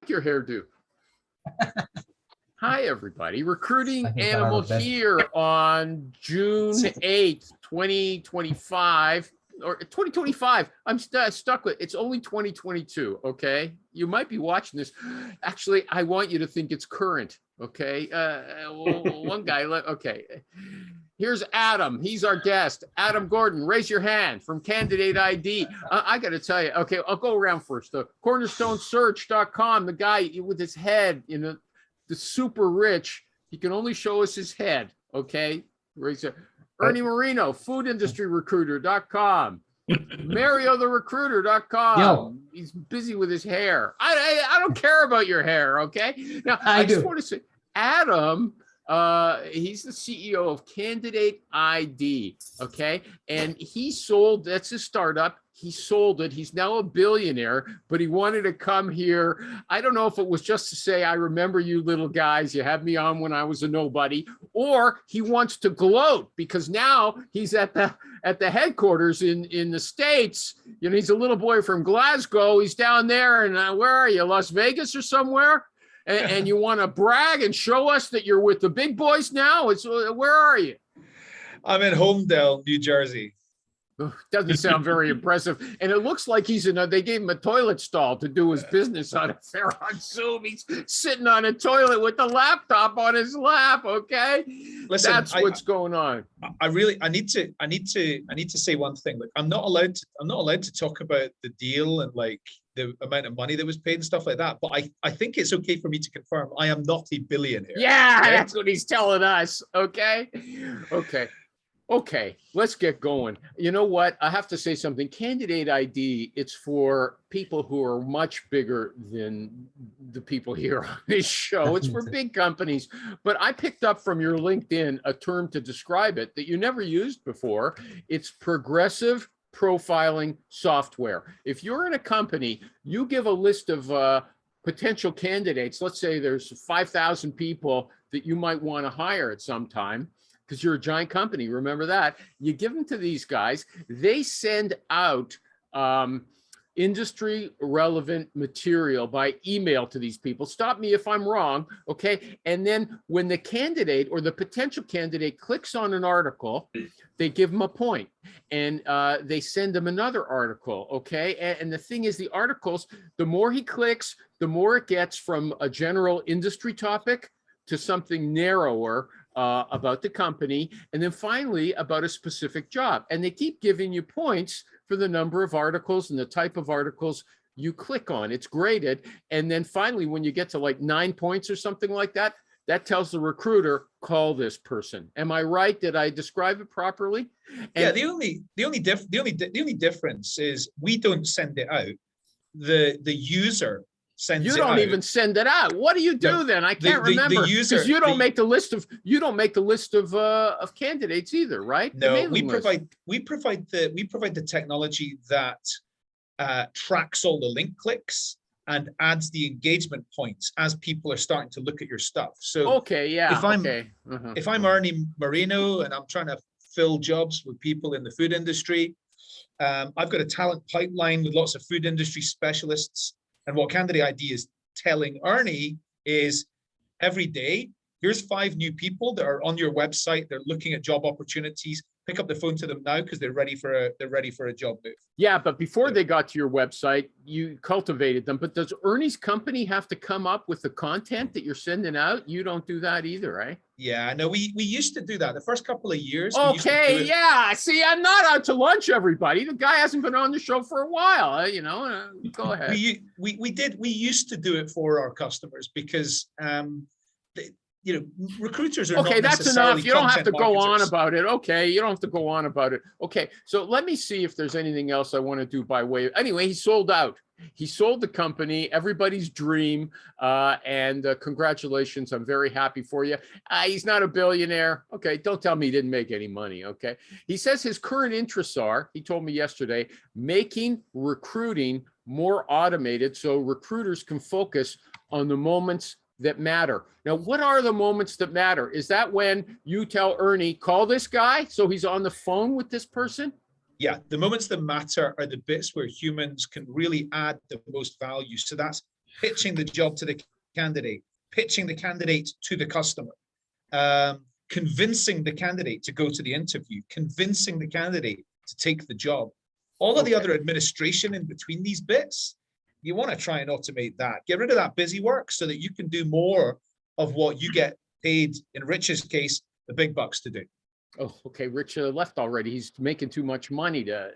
your hairdo. Hi, everybody. Recruiting I think Animal our best- here on June 8th, 2025, or 2025. I'm stuck with it's only 2022. Okay. You might be watching this. Actually, I want you to think it's current. Okay. One guy. Okay. Here's Adam. He's our guest. Adam Gordon, raise your hand from Candidate ID. I got to tell you. Okay. I'll go around first. CornerstoneSearch.com. The guy with his head in the super rich, he can only show us his head. Okay. Ernie Moreno, foodindustryrecruiter.com. MarioTheRecruiter.com. Yo. He's busy with his hair. I don't care about your hair. Okay. Now I just do. want to say, Adam, he's the CEO of Candidate ID. Okay. And he sold, that's his startup. He sold it. He's now a billionaire, but he wanted to come here. I don't know if it was just to say, I remember you little guys. You had me on when I was a nobody, or he wants to gloat because now he's at the headquarters in the States. You know, he's a little boy from Glasgow. He's down there. And where are you? Las Vegas or somewhere? And you want to brag and show us that you're with the big boys now? Where are you? I'm in Homedale, New Jersey. Doesn't sound very impressive. And it looks like they gave him a toilet stall to do his business on it. They're on Zoom. He's sitting on a toilet with the laptop on his lap. Okay. Listen, that's what's going on. I need to say one thing. Like, I'm not allowed to talk about the deal and like the amount of money that was paid and stuff like that. But I think it's okay for me to confirm I am not a billionaire. Yeah, okay? That's what he's telling us. Okay. Okay, let's get going. You know what? I have to say something. Candidate ID, it's for people who are much bigger than the people here on this show. It's for big companies. But I picked up from your LinkedIn a term to describe it that you never used before. It's progressive profiling software. If you're in a company, you give a list of potential candidates. Let's say there's 5,000 people that you might want to hire at some time, because you're a giant company. Remember that. You give them to these guys. They send out industry relevant material by email to these people. Stop me if I'm wrong. Okay. And then when the candidate or the potential candidate clicks on an article, they give them a point and they send them another article. Okay. And the thing is, the articles, the more he clicks, the more it gets from a general industry topic to something narrower about the company, and then finally about a specific job. And they keep giving you points for the number of articles and the type of articles you click on. It's graded. And then finally, when you get to like 9 points or something like that, that tells the recruiter, call this person. Am I right? Did I describe it properly? And yeah, the only difference is we don't send it out. The user sends it out. You don't even send it out. What do you do then? I can't remember, because you don't make the list of candidates either, right? No, we provide the technology that tracks all the link clicks and adds the engagement points as people are starting to look at your stuff. So if I'm Ernie Moreno and I'm trying to fill jobs with people in the food industry, I've got a talent pipeline with lots of food industry specialists. And what Candidate ID is telling Ernie is every day, here's 5 new people that are on your website. They're looking at job opportunities. Pick up the phone to them now because they're ready for a job move. Yeah, but before they got to your website, you cultivated them. But does Ernie's company have to come up with the content that you're sending out? You don't do that either, right? Yeah, no, we used to do that the first couple of years. Okay, yeah. See, I'm not out to lunch, everybody. The guy hasn't been on the show for a while. Go ahead. We used to do it for our customers because recruiters are okay. Not that's enough. You don't have to marketers. Go on about it. Okay, you don't have to go on about it. Okay, so let me see if there's anything else I want to do by way. Anyway, he sold out. He sold the company, everybody's dream, and congratulations. I'm very happy for you. He's not a billionaire. Okay, don't tell me he didn't make any money. Okay, he says his current interests are, he told me yesterday, making recruiting more automated so recruiters can focus on the moments that matter. Now, what are the moments that matter? Is that when you tell Ernie, call this guy so he's on the phone with this person? Yeah, the moments that matter are the bits where humans can really add the most value. So that's pitching the job to the candidate, pitching the candidate to the customer, convincing the candidate to go to the interview, convincing the candidate to take the job. All of the other administration in between these bits, you want to try and automate that. Get rid of that busy work so that you can do more of what you get paid, in Rich's case, the big bucks to do. Oh, okay. Rich left already. He's making too much money to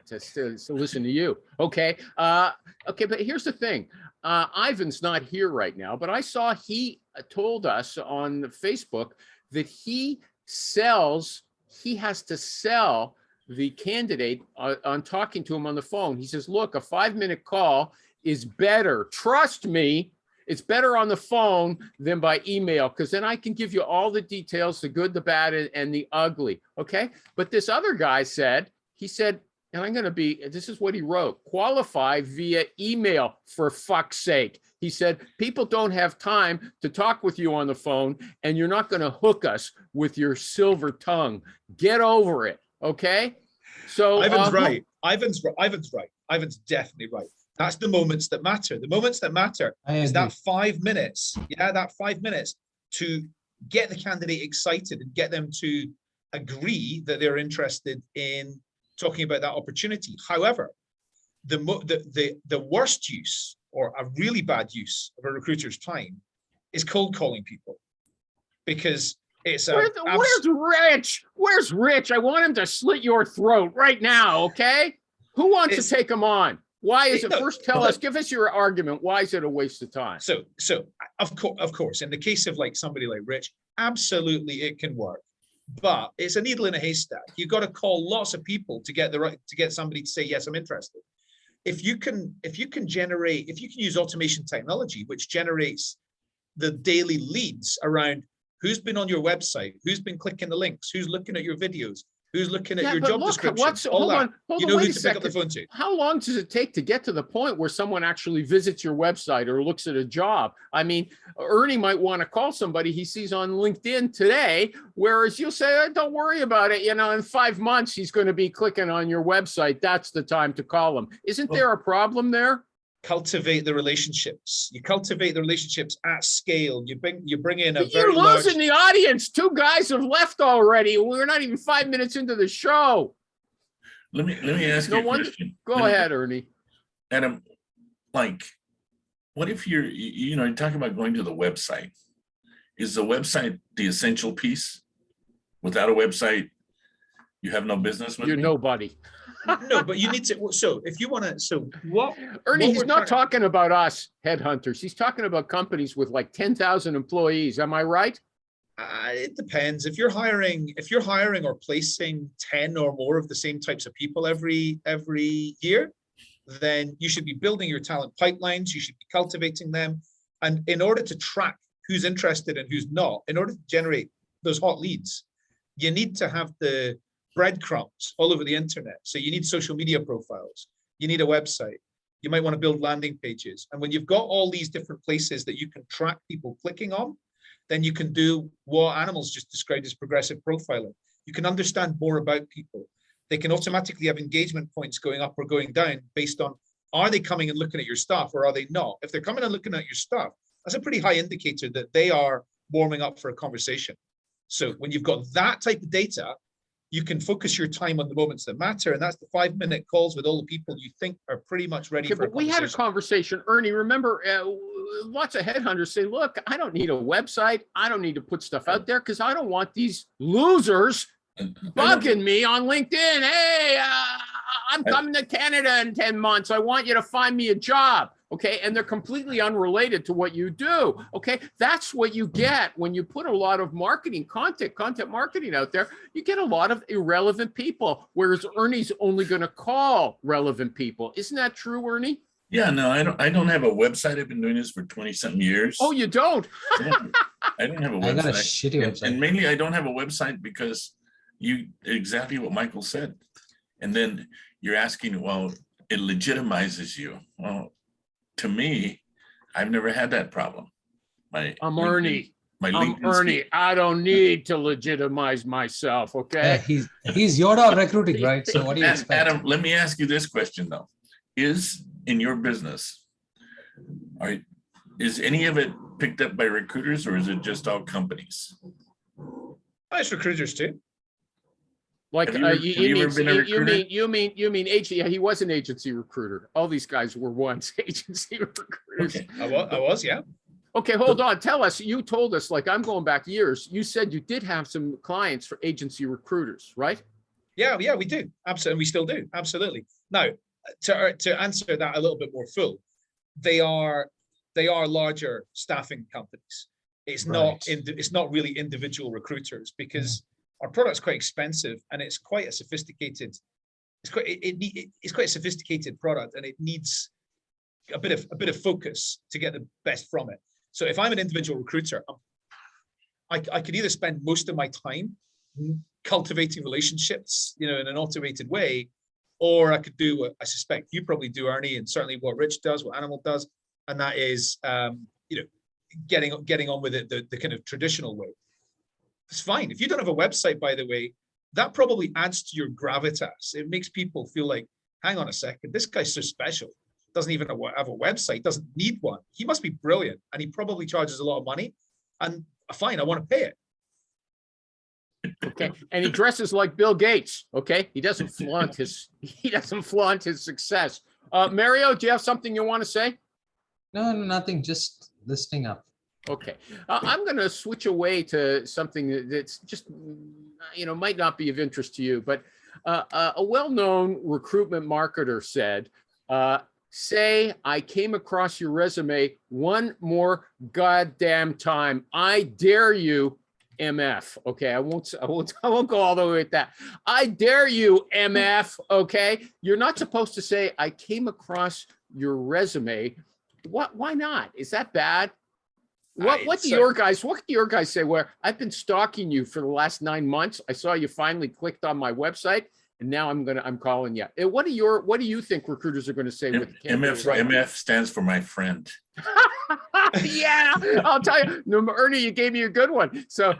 listen to you. Okay. Okay. But here's the thing. Ivan's not here right now, but I saw he told us on Facebook that he has to sell the candidate on talking to him on the phone. He says, look, a 5-minute call is better. Trust me. It's better on the phone than by email, because then I can give you all the details, the good, the bad, and the ugly. Okay. But this other guy said, and this is what he wrote, qualify via email, for fuck's sake. He said, people don't have time to talk with you on the phone, and you're not going to hook us with your silver tongue. Get over it. Okay. So Ivan's right. Ivan's right. Ivan's definitely right. That's the moments that matter. The moments that matter is that 5 minutes. Yeah, that 5 minutes to get the candidate excited and get them to agree that they're interested in talking about that opportunity. However, the worst use, or a really bad use, of a recruiter's time is cold calling people, because it's where's Rich? Where's Rich? I want him to slit your throat right now. Okay, who wants to take him on? Why is it? First, tell us. Give us your argument. Why is it a waste of time? So of course, in the case of like somebody like Rich, absolutely it can work, but it's a needle in a haystack. You got to call lots of people to get somebody to say yes, I'm interested. If you can use automation technology, which generates the daily leads around who's been on your website, who's been clicking the links, who's looking at your videos, who's looking at your job description, hold on, you know who to pick up the phone to. How long does it take to get to the point where someone actually visits your website or looks at a job? I mean, Ernie might want to call somebody he sees on LinkedIn today, whereas you'll say, don't worry about it. In 5 months, he's going to be clicking on your website. That's the time to call him. Isn't there a problem there? Cultivate the relationships. You cultivate the relationships at scale. You bring in a You're losing the audience. 2 guys have left already. We're not even 5 minutes into the show. Let me ask you a question. Go ahead, Ernie. Adam, what if you're talking about going to the website? Is the website the essential piece? Without a website, you have no business with You're nobody. No, but you need to. So if you want to, Ernie, he's not talking about us headhunters. He's talking about companies with like 10,000 employees. Am I right? It depends. If you're hiring or placing 10 or more of the same types of people every year, then you should be building your talent pipelines. You should be cultivating them. And in order to track who's interested and who's not, in order to generate those hot leads, you need to have the breadcrumbs all over the internet. So you need social media profiles. You need a website. You might want to build landing pages. And when you've got all these different places that you can track people clicking on, then you can do what Animals just described as progressive profiling. You can understand more about people. They can automatically have engagement points going up or going down based on, are they coming and looking at your stuff or are they not? If they're coming and looking at your stuff, that's a pretty high indicator that they are warming up for a conversation. So when you've got that type of data, you can focus your time on the moments that matter. And that's the 5-minute calls with all the people you think are pretty much ready for a conversation. We had a conversation, Ernie, remember, lots of headhunters say, look, I don't need a website. I don't need to put stuff out there because I don't want these losers bugging me on LinkedIn. Hey, I'm coming to Canada in 10 months. I want you to find me a job. Okay. And they're completely unrelated to what you do. Okay. That's what you get when you put a lot of content marketing out there. You get a lot of irrelevant people, whereas Ernie's only going to call relevant people. Isn't that true, Ernie? Yeah, no, I don't have a website. I've been doing this for 20-something years. Oh, you don't? I don't have a website. I got a shitty website. And mainly I don't have a website because exactly what Michael said. And then you're asking, well, it legitimizes you. Well, to me, I've never had that problem. I'm Ernie. I don't need to legitimize myself, okay? He's your dog recruiting, right? So what do you expect? Adam, let me ask you this question though. Is in your business, is any of it picked up by recruiters or is it just all companies? It's recruiters too. Like, Have you ever- you have you ever been a recruiter? you mean agent, yeah, he was an agency recruiter. All these guys were once agency recruiters. Okay. I was, yeah. Okay, hold on. Tell us, you told us, like, I'm going back years. You said you did have some clients for agency recruiters, right? Yeah, we do. Absolutely. We still do. Absolutely. Now, to answer that a little bit more full, they are larger staffing companies. It's not really individual recruiters because our product's quite expensive and it's quite a sophisticated, it's quite a sophisticated product and it needs a bit of focus to get the best from it. So if I'm an individual recruiter, I could either spend most of my time cultivating relationships, in an automated way, or I could do what I suspect you probably do, Ernie, and certainly what Rich does, what Animal does, and that is, getting on with it the kind of traditional way. It's fine. If you don't have a website, by the way, that probably adds to your gravitas. It makes people feel like, hang on a second, this guy's so special. Doesn't even have a website, doesn't need one. He must be brilliant, and he probably charges a lot of money. And fine, I want to pay it. Okay, and he dresses like Bill Gates. Okay, he doesn't flaunt his success. Mario, do you have something you want to say? No, nothing. Just listening up. Okay, I'm going to switch away to something that's just, might not be of interest to you, but a well-known recruitment marketer said, say I came across your resume one more goddamn time. I dare you, MF. Okay, I won't go all the way with that. I dare you, MF. Okay, you're not supposed to say I came across your resume. What? Why not? Is that bad? What do your guys say? Where I've been stalking you for the last 9 months. I saw you finally clicked on my website, and now I'm calling you. What do you think recruiters are going to say? With MF stands for my friend. Yeah, I'll tell you. No, Ernie, you gave me a good one. So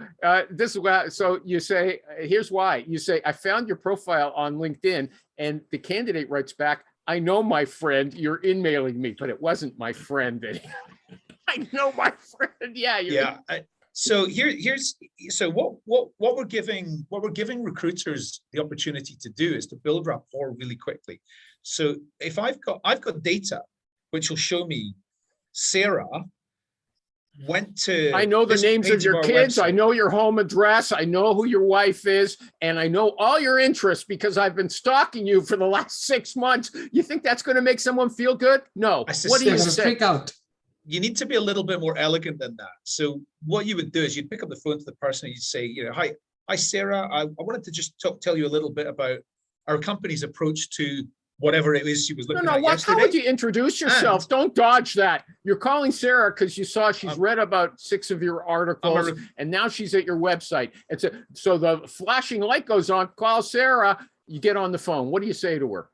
this is why. So you say, here's why. You say, I found your profile on LinkedIn, and the candidate writes back, I know my friend, you're in-mailing me, but it wasn't my friend. I know my friend. Yeah. So what we're giving recruiters the opportunity to do is to build rapport really quickly. So if I've got data which will show me Sarah went to, I know the names of your kids. I know your home address. I know who your wife is. And I know all your interests because I've been stalking you for the last 6 months. You think that's going to make someone feel good? No. What do you say? Freak out. You need to be a little bit more elegant than that. So what you would do is you'd pick up the phone to the person and you'd say, hi, Sarah, I wanted to just tell you a little bit about our company's approach to whatever it is she was looking at yesterday. How would you introduce yourself? Don't dodge that. You're calling Sarah because you saw she's read about 6 of your articles, and now she's at your website. So the flashing light goes on. Call Sarah. You get on the phone. What do you say to her?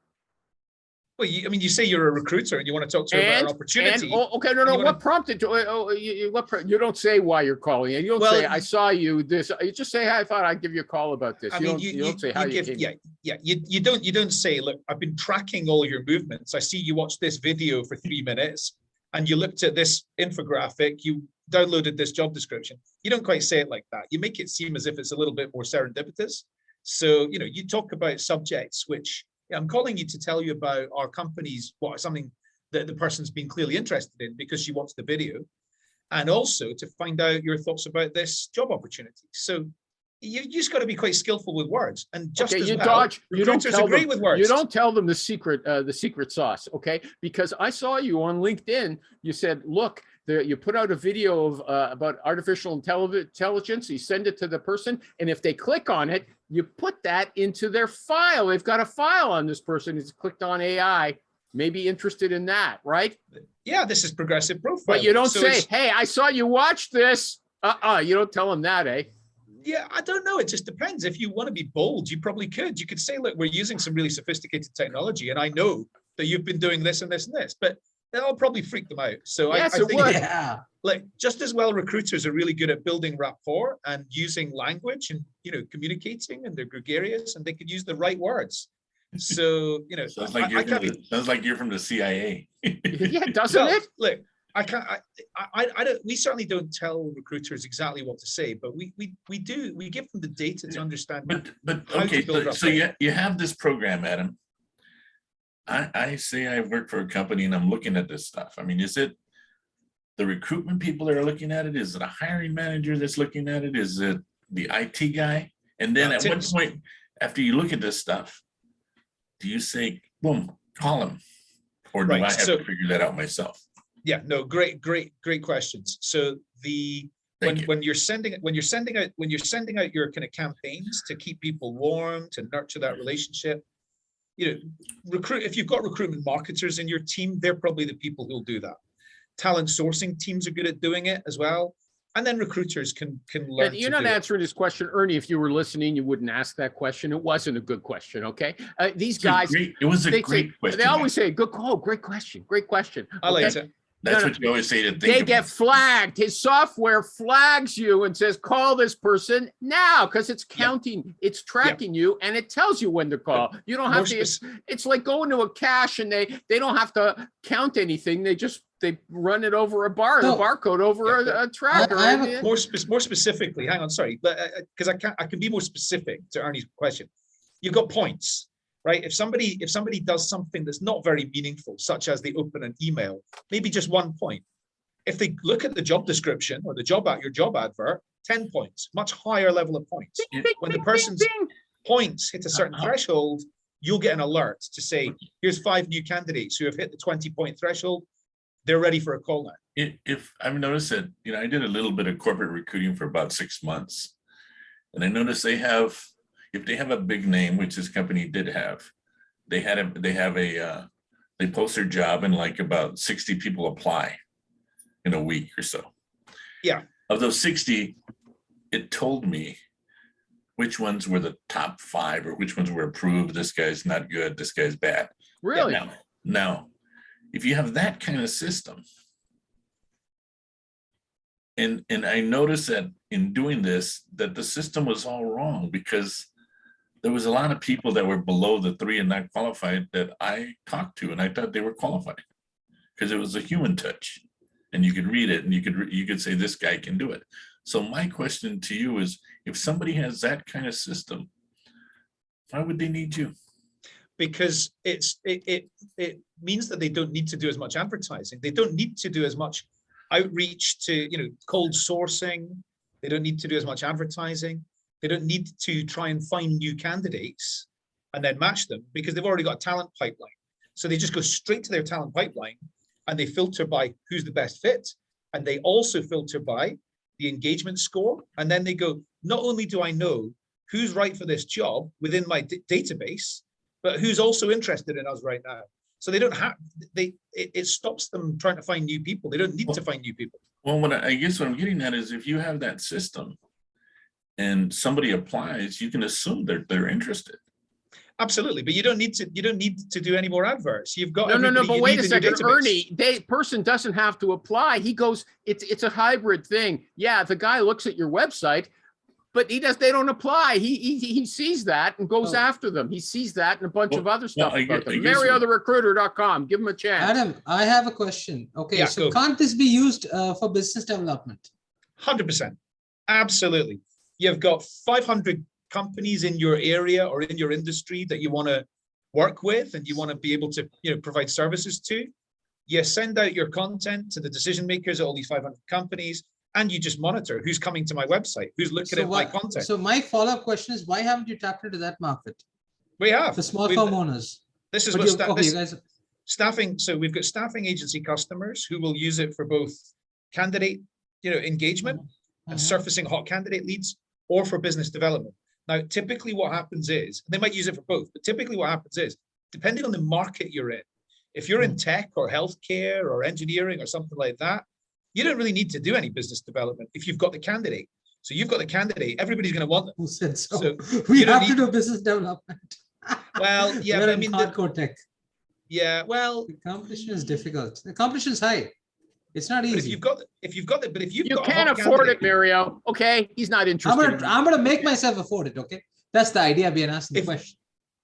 Well, you say you're a recruiter and you want to talk to her about an opportunity. What prompted you? You don't say why you're calling. You don't say I saw you. This. You just say, I thought I'd give you a call about this. You don't say how you came. You don't say, look, I've been tracking all your movements. I see you watched this video for 3 minutes, and you looked at this infographic. You downloaded this job description. You don't quite say it like that. You make it seem as if it's a little bit more serendipitous. So you talk about subjects which. I'm calling you to tell you about our company's something that the person's been clearly interested in because she watched the video, and also to find out your thoughts about this job opportunity. So you just got to be quite skillful with words, and just as well, dodge. You don't tell agree them, with words. You don't tell them the secret sauce, okay? Because I saw you on LinkedIn. You said, look, you put out a video of about artificial intelligence. You send it to the person, and if they click on it, you put that into their file. They've got a file on this person who's clicked on AI, maybe interested in that, right? Yeah, this is progressive profiling. But you don't say, hey, I saw you watch this. You don't tell them that, eh? Yeah, I don't know. It just depends. If you want to be bold, you probably could. You could say, look, we're using some really sophisticated technology, and I know that you've been doing this and this and this, but that'll probably freak them out. So yes, I think, would. Just as well, recruiters are really good at building rapport and using language and communicating, and they're gregarious, and they could use the right words. So sounds like you're from the CIA. Yeah, doesn't it? Look, I can't. I don't. We certainly don't tell recruiters exactly what to say, but we do. We give them the data to understand. But how to okay, build so, up so you have this program, Adam. I say I work for a company and I'm looking at this stuff. I mean, is it the recruitment people that are looking at it? Is it a hiring manager that's looking at it? Is it the IT guy? And then at what point, after you look at this stuff, do you say, boom, call him? Or do Right, I have so- to figure that out myself? Yeah, no, great questions. So Thank you. when you're sending out your kind of campaigns to keep people warm, to nurture that relationship, if you've got recruitment marketers in your team, they're probably the people who'll do that. Talent sourcing teams are good at doing it as well. And then recruiters can learn. You're not answering this question, Ernie. If you were listening, you wouldn't ask that question. It wasn't a good question. Okay, these guys. It was a great question. They always say, "Good call, great question, great question." I like it. That's what you always say to think. They get flagged. His software flags you and says, "Call this person now," because it's counting, it's tracking you, and it tells you when to call. You don't have to. It's like going to a cache, and they don't have to count anything. They run it over a bar, the barcode over a tracker. I have more specifically, hang on, sorry, but because I can be more specific to Ernie's question. You've got points, right? If somebody does something that's not very meaningful, such as they open an email, maybe just 1 point. If they look at the job description or your job advert, 10 points, much higher level of points. When the person's points hit a certain threshold, you'll get an alert to say, here's 5 new candidates who have hit the 20-point threshold. They're ready for a call now. If I've noticed that, I did a little bit of corporate recruiting for about 6 months. And I noticed if they have a big name, which this company did have, they post their job and like about 60 people apply in a week or so. Yeah. Of those 60, it told me which ones were the top 5 or which ones were approved. This guy's not good. This guy's bad. Really? Now, if you have that kind of system, and I noticed that in doing this, that the system was all wrong because there was a lot of people that were below the 3 and not qualified that I talked to, and I thought they were qualified because it was a human touch, and you could read it, and you could say this guy can do it. So my question to you is, if somebody has that kind of system, why would they need you? Because it means that they don't need to do as much advertising. They don't need to do as much outreach to cold sourcing. They don't need to do as much advertising. They don't need to try and find new candidates and then match them because they've already got a talent pipeline. So they just go straight to their talent pipeline and they filter by who's the best fit. And they also filter by the engagement score. And then they go, not only do I know who's right for this job within my database, but who's also interested in us right now. So they don't have, it stops them trying to find new people. They don't need to find new people. Well, I guess what I'm getting at is if you have that system and somebody applies, you can assume they're interested. Absolutely, but you don't need to do any more adverts. You've got no. But wait a second, Ernie. Person doesn't have to apply. He goes. It's a hybrid thing. Yeah, the guy looks at your website, but they don't apply. He sees that and goes after them. He sees that and a bunch of other stuff about them. MarryOtherRecruiter.com. Give him a chance. Adam, I have a question. Okay, Yeah, so go. can't this be used for business development? 100%, absolutely. You've got 500 companies in your area or in your industry that you want to work with and you want to be able to provide services to. You send out your content to the decision makers at all these 500 companies, and you just monitor who's coming to my website, who's looking at my content. So my follow-up question is, why haven't you tapped into that market? We have The small firm owners. This is But what staffing. So we've got staffing agency customers who will use it for both candidate, engagement and surfacing hot candidate leads, or for business development. Now, typically what happens is, they might use it for both, but typically what happens is, depending on the market you're in, if you're in tech or healthcare or engineering or something like that, you don't really need to do any business development if you've got the candidate. So you've got the candidate, everybody's going to want them. Who said so? So We have to do business development. Well, yeah, We're but I in mean, hardcore tech. yeah, well, The competition is difficult. The competition is high. It's not but easy. if you've got You can't afford it, Mario. Okay, he's not interested. I'm gonna make myself afford it. Okay, that's the idea behind asking the question.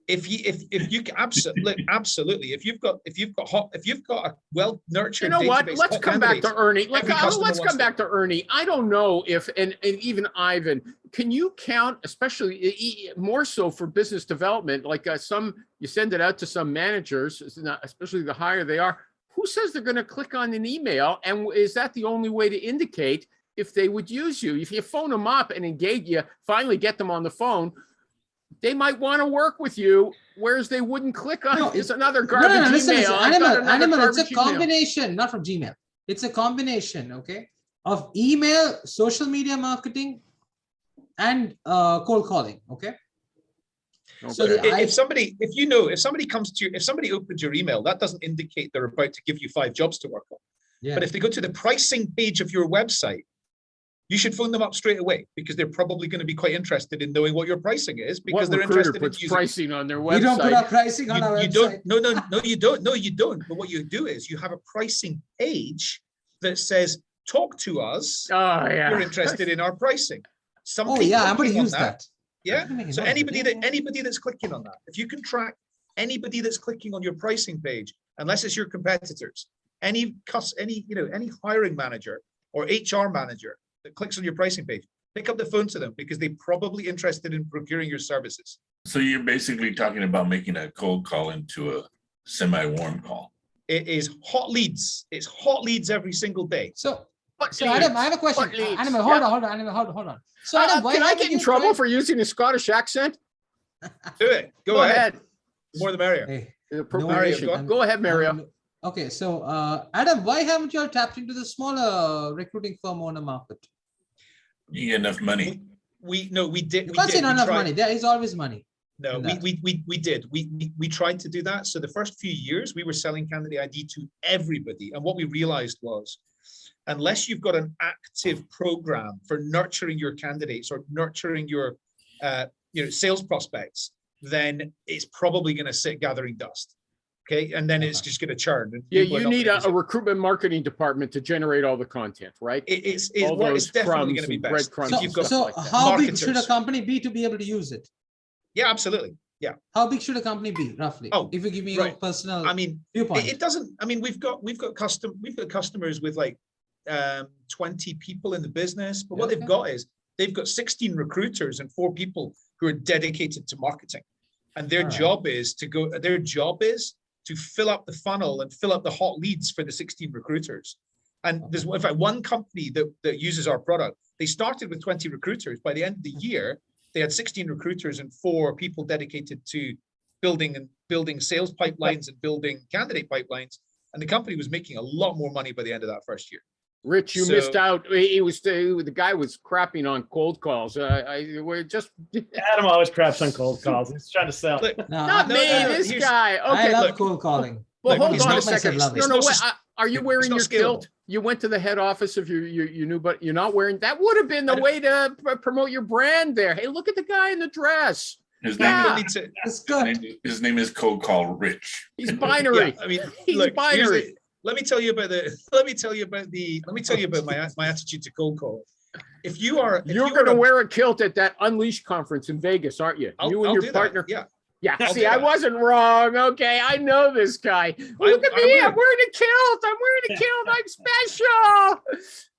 if you can absolutely, if you've got a well nurtured, You know what? database, Let's hot come back to candidates, Ernie. every customer Let's wants come back to Ernie. I don't know if, and even Ivan, can you count, especially more so for business development, like you send it out to some managers, especially the higher they are, who says they're going to click on an email? And is that the only way to indicate if they would use you? If you phone them up and engage you, finally get them on the phone, they might want to work with you, whereas they wouldn't click on it's another garbage listen, email. Animal, it's a combination, not from Gmail. It's a combination, okay, of email, social media marketing, and cold calling, okay? So if somebody opens your email, that doesn't indicate they're about to give you 5 jobs to work on. Yeah. But if they go to the pricing page of your website, you should phone them up straight away, because they're probably going to be quite interested in knowing what your pricing is, because they're interested in using pricing on their website. We don't put our pricing on our website. No, you don't. But what you do is you have a pricing page that says, talk to us. Oh, yeah. You're interested in our pricing. I'm going to use that. Yeah. So anybody that's clicking on that, if you can track anybody that's clicking on your pricing page, unless it's your competitors, any hiring manager or HR manager that clicks on your pricing page, pick up the phone to them, because they're probably interested in procuring your services. So you're basically talking about making a cold call into a semi-warm call. It is hot leads. It's hot leads every single day. So Adam, I have a question. Adam, hold on. So Adam, why can I get in trouble for using a Scottish accent? Do it. Go ahead. The more the merrier. Hey, Go ahead, Mario. Okay, so Adam, why haven't you all tapped into the smaller recruiting firm owner market? You get enough money. We did. You can't say not enough money. There is always money. No, we did. We tried to do that. So the first few years, we were selling candidate ID to everybody, and what we realized was, unless you've got an active program for nurturing your candidates or nurturing your sales prospects, then it's probably going to sit gathering dust. Okay, and then it's just going to churn. Yeah, you need a recruitment marketing department to generate all the content, right? It's definitely going to be best. So how big should a company be to be able to use it? Yeah, absolutely. Yeah. How big should a company be roughly? Oh, if you give me your personal, viewpoint. It doesn't. I mean, we've got customers with like 20 people in the business, but what they've got is they've got 16 recruiters and 4 people who are dedicated to marketing, and their job is to fill up the funnel and fill up the hot leads for the 16 recruiters. And there's in fact one company that uses our product. They started with 20 recruiters. By the end of the year, they had 16 recruiters and 4 people dedicated to building sales pipelines and building candidate pipelines. And the company was making a lot more money by the end of that first year. Rich, you missed out. The guy was crapping on cold calls. We're just Adam always craps on cold calls. He's trying to sell. Look, not me. This guy. Okay, I love cold calling. Well, hold on a myself second. love it. No, are you wearing your scalable. kilt? You went to the head office of your new, but you're not wearing. That would have been the way to promote your brand there. Hey, look at the guy in the dress. His name is Cold Call Rich. He's binary. I mean, he's binary. Let me tell you about my attitude to cold call. You're going to wear a kilt at that Unleashed conference in Vegas, aren't you? You and your partner. Yeah. Yeah. See, I wasn't wrong. Okay, I know this guy. Look at me. I'm wearing a kilt. I'm special.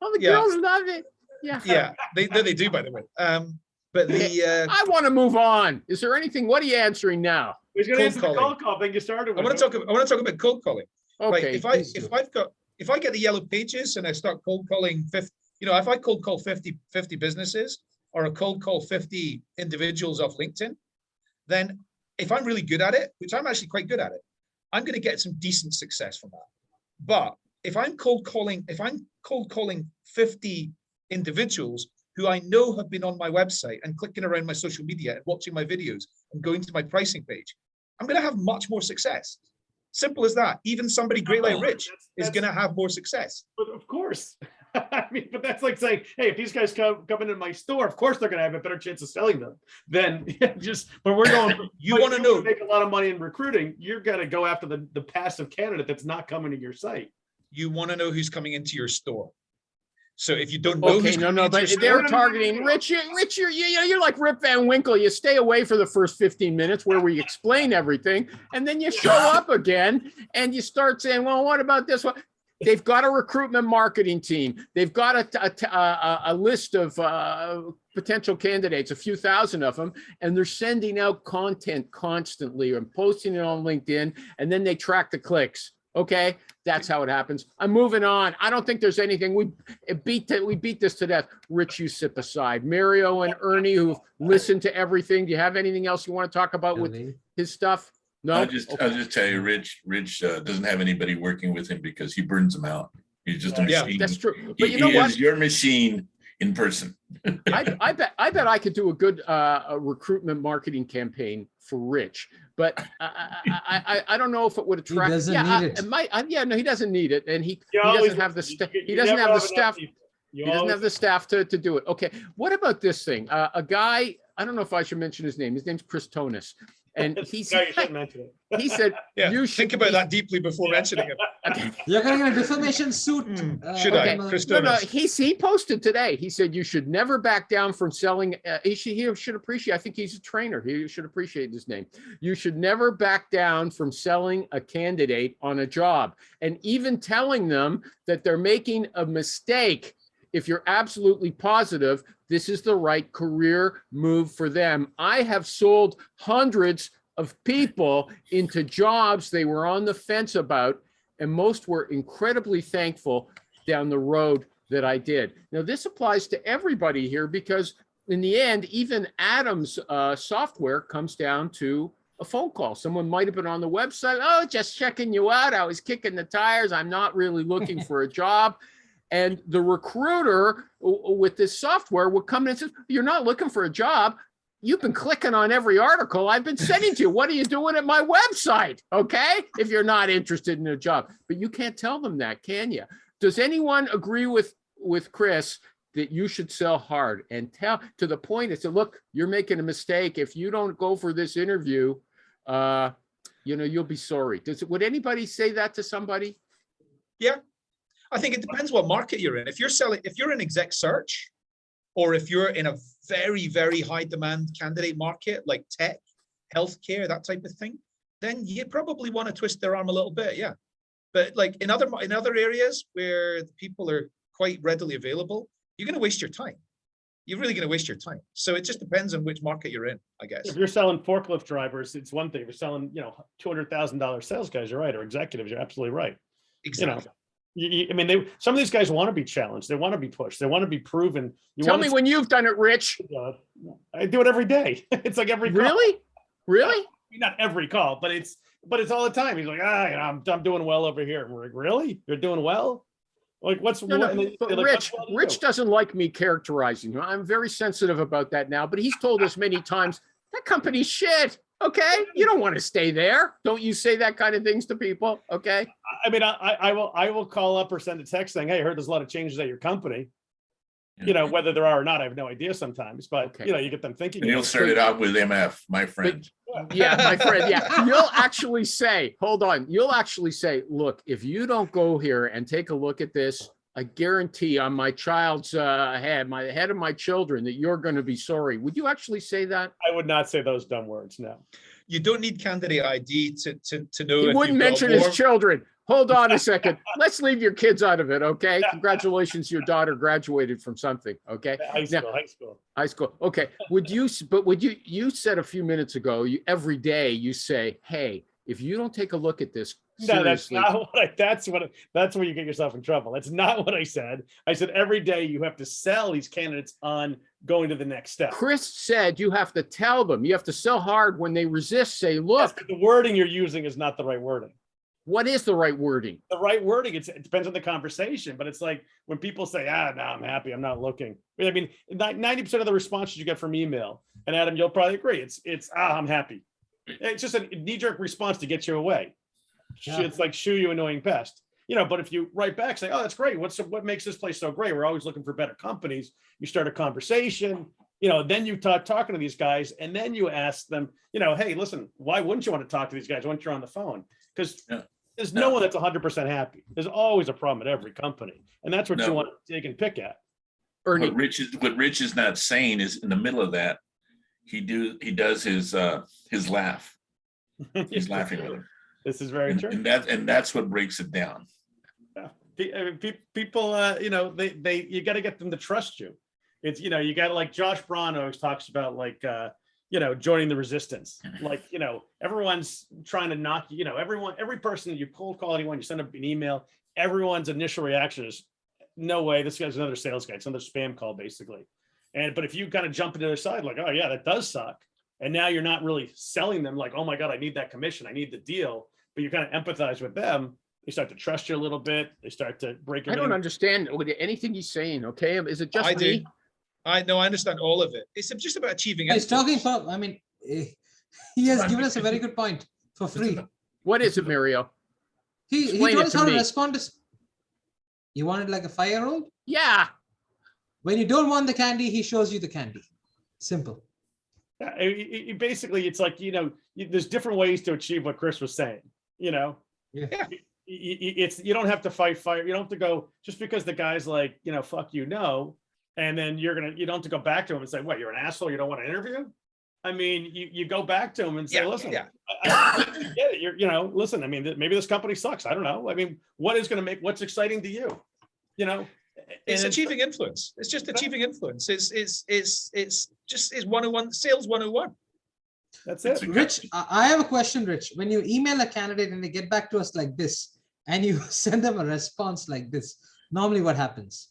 All the girls love it. Yeah. Yeah. They do, by the way. But I want to move on. Is there anything? What are you answering now? He's going to answer the cold call thing you started with. I want to talk about cold calling. Okay. Like if I get the yellow pages and I start cold calling 50, if I cold call 50 businesses, or a cold call 50 individuals off LinkedIn, then if I'm really good at it, which I'm actually quite good at it, I'm going to get some decent success from that. But if I'm cold calling 50 individuals who I know have been on my website and clicking around my social media and watching my videos and going to my pricing page, I'm going to have much more success. Simple as that. Even somebody great like Rich is going to have more success. But of course. I mean, but that's like saying, hey, if these guys come into my store, of course they're going to have a better chance of selling them than but we're going, you want to make a lot of money in recruiting, you're going to go after the passive candidate that's not coming to your site. You want to know who's coming into your store. So if you don't know, Okay, who's no, coming no, into your but store- they're targeting Rich. You're like Rip Van Winkle. You stay away for the first 15 minutes where we explain everything, and then you show up again and you start saying, "Well, what about this one?" They've got a recruitment marketing team. They've got a list of potential candidates, a few thousand of them, and they're sending out content constantly and posting it on LinkedIn, and then they track the clicks. Okay, that's how it happens. I'm moving on. I don't think there's anything. We beat this to death. Rich, you sip aside. Mario and Ernie, who've listened to everything. Do you have anything else you want to talk about with his stuff? No. I'll just tell you, Rich doesn't have anybody working with him because he burns them out. He's just a machine. That's true. But you know He what? is your machine in person. I bet I could do a good a recruitment marketing campaign for Rich, but I don't know if it would attract. He doesn't need it. It might. No, he doesn't need it, and he always- doesn't have the staff. you He doesn't never have the enough staff. people. He doesn't have the staff to do it. Okay, what about this thing? A guy. I don't know if I should mention his name. His name's Chris Tonis, and he's. No, you shouldn't mention it. He said, Yeah, "You should think about that deeply before mentioning it. Okay. You're gonna get a defamation suit. Should Okay. I, Chris No, Donis? he posted today. He said you should never back down from selling. He should appreciate. I think he's a trainer. He should appreciate his name. You should never back down from selling a candidate on a job, and even telling them that they're making a mistake. If you're absolutely positive this is the right career move for them. I have sold hundreds of people into jobs they were on the fence about, and most were incredibly thankful down the road that I did. Now, this applies to everybody here because in the end, even Adam's software comes down to a phone call. Someone might have been on the website. Oh, just checking you out. I was kicking the tires. I'm not really looking for a job. And the recruiter with this software would come in and say, you're not looking for a job. You've been clicking on every article I've been sending to you. What are you doing at my website? Okay, if you're not interested in a job. But you can't tell them that, can you? Does anyone agree with Chris that you should sell hard and tell to the point and say, look, you're making a mistake. If you don't go for this interview, you'll be sorry. Would anybody say that to somebody? Yeah, I think it depends what market you're in. If you're in exec search, or if you're in a very, very high demand candidate market like tech, healthcare, that type of thing, then you probably want to twist their arm a little bit. Yeah. But like in other areas where the people are quite readily available, you're going to waste your time. You're really going to waste your time. So it just depends on which market you're in, I guess. If you're selling forklift drivers, it's one thing. If you're selling, $200,000 sales guys, you're right, or executives, you're absolutely right. Exactly. Some of these guys want to be challenged. They want to be pushed. They want to be proven. Tell me when you've done it, Rich. I do it every day. It's like every call. Really? Not every call, but it's all the time. He's like, I'm doing well over here. And we're like, really? You're doing well? Like, what's No, like, Rich doesn't like me characterizing him. I'm very sensitive about that now, but he's told us many times that company's shit. Okay, you don't want to stay there. Don't you say that kind of things to people? Okay. I will call up or send a text saying, hey, I heard there's a lot of changes at your company. Whether there are or not, I have no idea sometimes, but okay. You get them thinking. And you'll start it out with MF, my friend. Yeah, my friend. Yeah. You'll actually say, look, if you don't go here and take a look at this, I guarantee on my child's head, the head of my children, that you're going to be sorry. Would you actually say that? I would not say those dumb words. No. You don't need candidate ID to know. He if wouldn't you've got mention warm- his children. Hold on a second. Let's leave your kids out of it, okay? Congratulations, your daughter graduated from something, okay? High school. Okay. You said a few minutes ago, every day you say, hey, if you don't take a look at this seriously. No, that's where you get yourself in trouble. That's not what I said. I said every day you have to sell these candidates on going to the next step. Chris said you have to tell them. You have to sell hard. When they resist, say, look. Yes, but the wording you're using is not the right wording. What is the right wording? The right wording, it depends on the conversation, but it's like when people say, no, I'm happy, I'm not looking. 90% of the responses you get from email, and Adam, you'll probably agree, it's I'm happy. It's just a knee-jerk response to get you away. Yeah. It's like shoo, you annoying pest. But if you write back, say, oh, that's great. What makes this place so great? We're always looking for better companies. You start a conversation, then you talking to these guys, and then you ask them, hey, listen, why wouldn't you want to talk to these guys once you're on the phone? Because There's no one that's 100% happy. There's always a problem at every company, and that's what you want to take and pick at. Ernie, What Rich is not saying is in the middle of that, he does his laugh. He's laughing with him. This is very true. And that's what breaks it down. People, you got to get them to trust you. It's, you got to, like Josh Braun always talks about, like, joining the resistance. Like, everyone's trying to knock you, every person you cold call anyone, you send up an email, everyone's initial reaction is, no way, this guy's another sales guy. It's another spam call, basically. But if you kind of jump into their side, like, oh yeah, that does suck. And now you're not really selling them like, oh my God, I need that commission. I need the deal. But you kind of empathize with them. They start to trust you a little bit. They start to break. I don't understand anything he's saying. Okay. Is it just me? Do. I know. I understand all of it. It's just about achieving. He's talking for, he has given us a very good point for free. What is it, Mario? He told us how to respond to. You want it like a 5-year-old? Yeah. When you don't want the candy, he shows you the candy. Simple. Basically, it's like, there's different ways to achieve what Chris was saying, Yeah. It's, you don't have to fight fire. You don't have to go just because the guy's like, fuck you, no. And then you don't have to go back to him and say, what, you're an asshole, you don't want to interview? I mean, you go back to him and say, listen, listen, I mean, maybe this company sucks. I don't know. I mean, what's exciting to you? It's achieving influence. It's just achieving influence. It's 101, sales 101. That's it. Rich, I have a question, Rich. When you email a candidate and they get back to us like this, and you send them a response like this, normally what happens?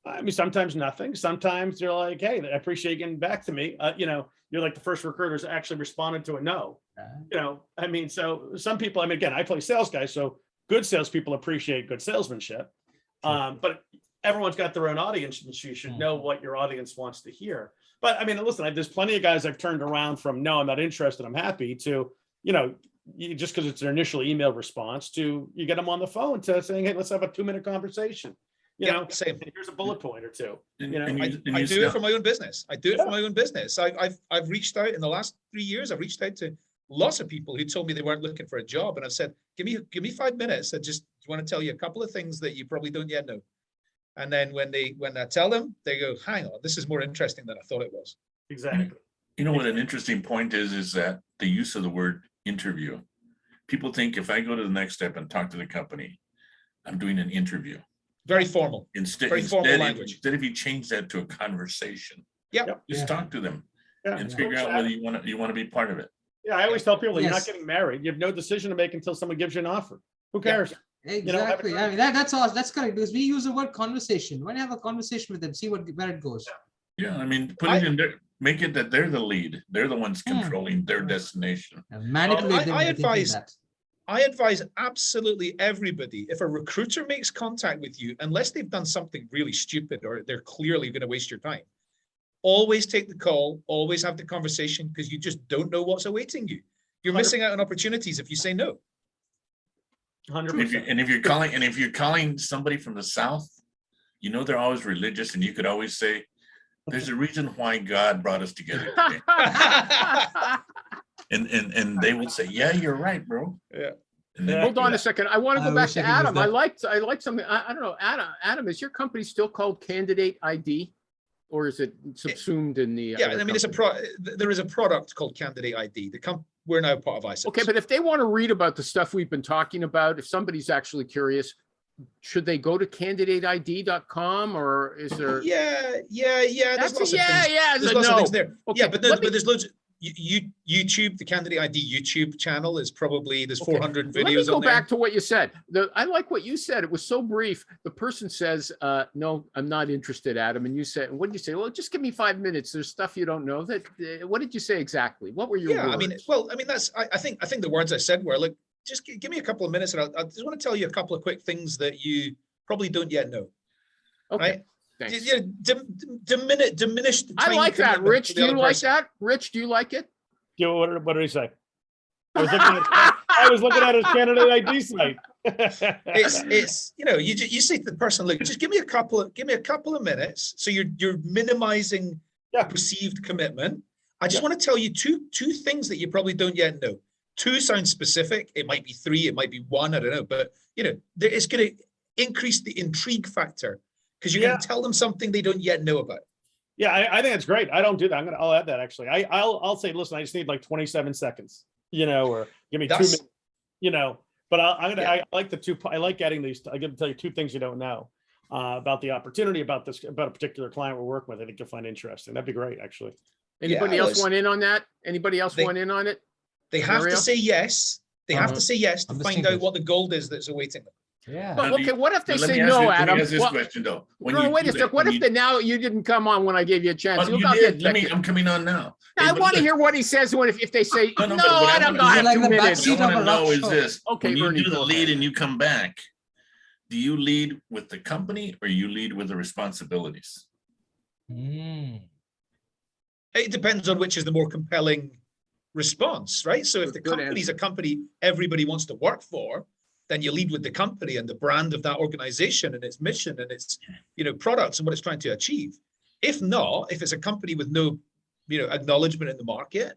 I mean, sometimes nothing. Sometimes they're like, hey, I appreciate you getting back to me. You're like the first recruiters actually responded to a no. I mean, so some people, I mean, again, I play sales guys, so good salespeople appreciate good salesmanship. But everyone's got their own audience, and you should know what your audience wants to hear. But I mean, listen, there's plenty of guys I've turned around from, no, I'm not interested, I'm happy, to, just because it's their initial email response, to you get them on the phone to saying, hey, let's have a 2-minute conversation. Same. Here's a bullet point or two. I do it for my own business. For my own business. I've reached out in the last 3 years. I've reached out to lots of people who told me they weren't looking for a job, and I've said, give me 5 minutes. I just want to tell you a couple of things that you probably don't yet know. And then when I tell them, they go, hang on, this is more interesting than I thought it was. Exactly. What an interesting point is that the use of the word interview. People think if I go to the next step and talk to the company, I'm doing an interview. Very formal. Very formal language. Instead, if you change that to a conversation, just talk to them and figure out whether you want to be part of it. Yeah, I always tell people, you're not getting married. You have no decision to make until someone gives you an offer. Who cares? Exactly. I mean, that's all. That's correct, because we use the word conversation. When you have a conversation with them, see where it goes. Yeah, I mean, put it in there, make it that they're the lead. They're the ones controlling their destination. Manipulate them. I advise absolutely everybody, if a recruiter makes contact with you, unless they've done something really stupid or they're clearly going to waste your time, always take the call, always have the conversation, because you just don't know what's awaiting you. You're missing out on opportunities if you say no. 100%. If you're calling somebody from the South, they're always religious, and you could always say, there's a reason why God brought us together today. and they will say, yeah, you're right, bro. Yeah. And then hold on a second. I want to go back to Adam. I like something. I don't know. Adam, is your company still called Candidate ID, or is it subsumed in the? Yeah, I mean, there is a product called Candidate ID. We're now part of ISIS. Okay, but if they want to read about the stuff we've been talking about, if somebody's actually curious, should they go to candidateid.com, or is there? Yeah. There's lots of things there. Okay, yeah, but there's loads. YouTube, the Candidate ID YouTube channel is probably, there's 400 videos. Let me go back to what you said. I like what you said. It was so brief. The person says, no, I'm not interested, Adam. And you said, what did you say? Well, just give me 5 minutes. There's stuff you don't know. What did you say exactly? What were your words? I think the words I said were, like, just give me a couple of minutes, and I just want to tell you a couple of quick things that you probably don't yet know. Okay. Right? Diminish the time. I like that. Rich, do you like that? Rich, do you like it? What did he say? I was looking at his candidate ID site. It's you say to the person, look, just give me a couple of minutes. So you're minimizing perceived commitment. I just want to tell you two things that you probably don't yet know. 2 sounds specific. It might be 3, it might be 1, I don't know. But, it's going to increase the intrigue factor because you're going to tell them something they don't yet know about. Yeah, I think that's great. I don't do that. I'll add that actually. I'll say, listen, I just need like 27 seconds, or give me 2 minutes, but I like the 2, I like adding these. I can tell you 2 things you don't know about the opportunity, about a particular client we're working with. I think you'll find interesting. That'd be great, actually. Anybody else want in on that? Anybody else want in on it? They have to say yes. They have to say yes to find out what the gold is that's awaiting them. Yeah. But okay, what if they Let say me ask no, you- Adam? Let me ask this Well, question though. no, wait a sec. What if now you didn't come on when I gave you a chance? You You'll did. get I'm coming on now. I Hey, but want to look, hear what he says if they say No, no, but what I Adam, wanna I do- have Like 2 the minutes. backseat What I of want a to know rock is show. this. Okay, When you Ernie, do the go lead ahead. and you come back, do you lead with the company or you lead with the responsibilities? Mm. It depends on which is the more compelling response, right? So if the Good company's a company everybody wants to work for, then you lead with the company and the brand of that organization and its mission and its, products and what it's trying to achieve. If not, if it's a company with no, acknowledgement in the market,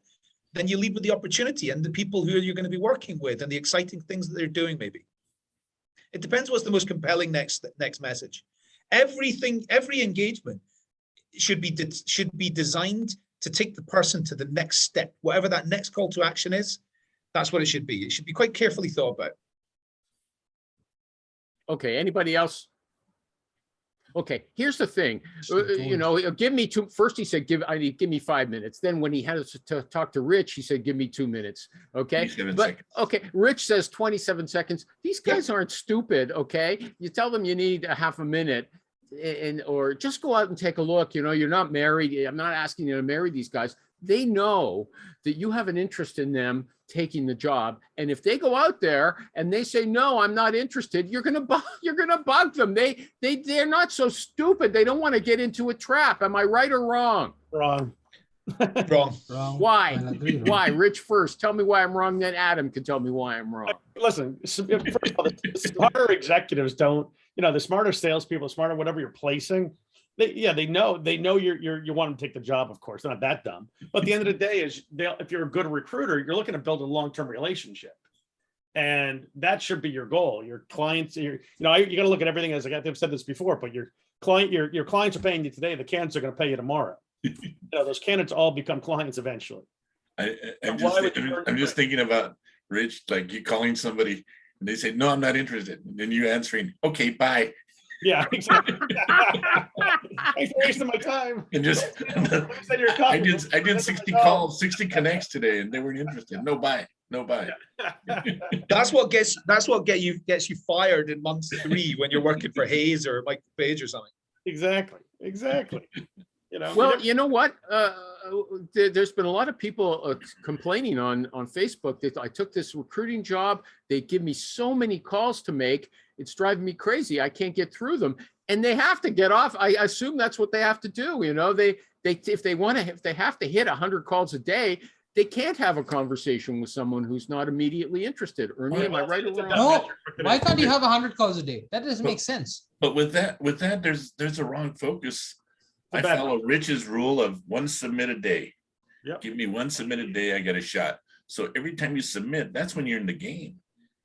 then you lead with the opportunity and the people who you're going to be working with and the exciting things that they're doing, maybe. It depends what's the most compelling next message. Every engagement should be designed to take the person to the next step, whatever that next call to action is. That's what it should be. It should be quite carefully thought about. Okay, anybody else? Okay, here's the thing. Give me 2. First, he said, give me 5 minutes. Then when he had to talk to Rich, he said, give me 2 minutes. Okay. 27 But seconds. okay, Rich says 27 seconds. These guys aren't stupid. Okay. You tell them you need a half a minute or just go out and take a look. You're not married. I'm not asking you to marry these guys. They know that you have an interest in them taking the job. And if they go out there and they say, no, I'm not interested, you're going to bug them. They're not so stupid. They don't want to get into a trap. Am I right or wrong? Wrong. Wrong. Why? I'll agree, wrong. Why? Rich first. Tell me why I'm wrong. Then Adam can tell me why I'm wrong. Listen, first of all, the smarter executives don't, the smarter salespeople, smarter whatever you're placing, they know you want to take the job, of course. They're not that dumb. But at the end of the day, if you're a good recruiter, you're looking to build a long-term relationship. And that should be your goal. Your clients, you got to look at everything as I've said this before, but your clients are paying you today, the candidates are going to pay you tomorrow. Those candidates all become clients eventually. I'm just thinking about Rich, like you calling somebody and they say, no, I'm not interested. And then you answering, okay, bye. Yeah, exactly. Thanks for wasting my time. And just, I did 60 calls, 60 connects today and they weren't interested. No, bye. No, bye. That's what gets you fired in month 3 when you're working for Hayes or Mike Page or something. Exactly. Well, you know what? There's been a lot of people complaining on Facebook that I took this recruiting job. They give me so many calls to make. It's driving me crazy. I can't get through them, and they have to get off. I assume that's what they have to do. If they have to hit 100 calls a day, they can't have a conversation with someone who's not immediately interested. Ernie, am I right or wrong? No, why can't you have 100 calls a day? That doesn't make sense. But with that, there's a wrong focus. I follow Rich's rule of 1 submit a day. Yep. Give me 1 submit a day, I get a shot. So every time you submit, that's when you're in the game.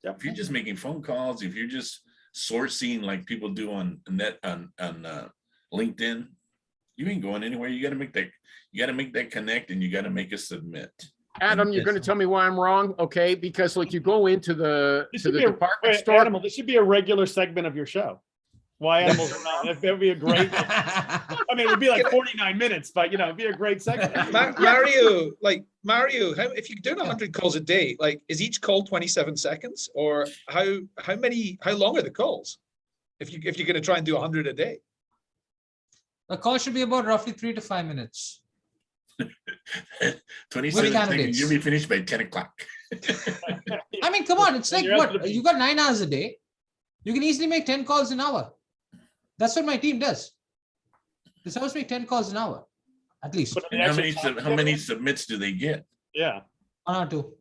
Yep. If you're just making phone calls, if you're just sourcing like people do on LinkedIn, you ain't going anywhere. You got to make that connect and you got to make a submit. Adam, you're going to tell me why I'm wrong, okay? Because like you go into the department store. Animal, this should be a regular segment of your show. Why animals are not. It would be a great. I mean, it would be like 49 minutes, but it'd be a great segment. Mario, if you're doing 100 calls a day, like, is each call 27 seconds, or how long are the calls? If you're going to try and do 100 a day, The call should be about roughly 3 to 5 minutes. 27 seconds, you'll be finished by 10 o'clock. I mean, come on, it's like what? You got 9 hours a day. You can easily make 10 calls an hour. That's what my team does. They supposed to make 10 calls an hour, at least. How many submits do they get? Yeah. 1 or 2.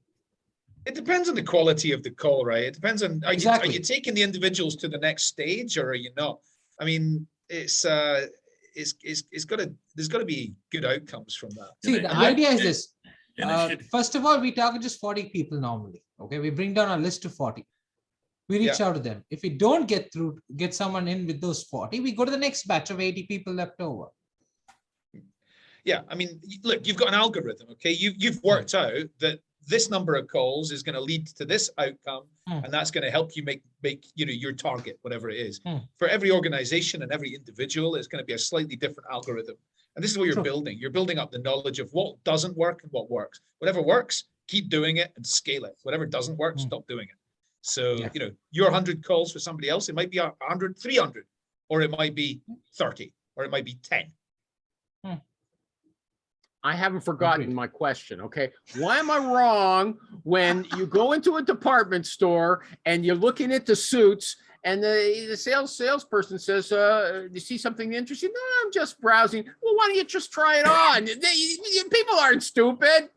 it depends on the quality of the call, right? It depends on, are Exactly. you taking the individuals to the next stage or are you not? I mean, there's got to be good outcomes from that. See, the idea is this. And it should, First of all, we target just 40 people normally. Okay, we bring down our list to 40. We reach out to them. If we don't get someone in with those 40, we go to the next batch of 80 people left over. Yeah, I mean, look, you've got an algorithm, okay? You've worked out that this number of calls is going to lead to this outcome, and that's going to help you make your target, whatever it is. For every organization and every individual, it's going to be a slightly different algorithm. And this is what you're building. You're building up the knowledge of what doesn't work and what works. Whatever works, keep doing it and scale it. Whatever doesn't work, stop doing it. So, your 100 calls for somebody else, it might be 100, 300, or it might be 30, or it might be 10. I haven't forgotten my question. Okay. Why am I wrong when you go into a department store and you're looking at the suits and the salesperson says, do you see something interesting? No, I'm just browsing. Well, why don't you just try it on? People aren't stupid,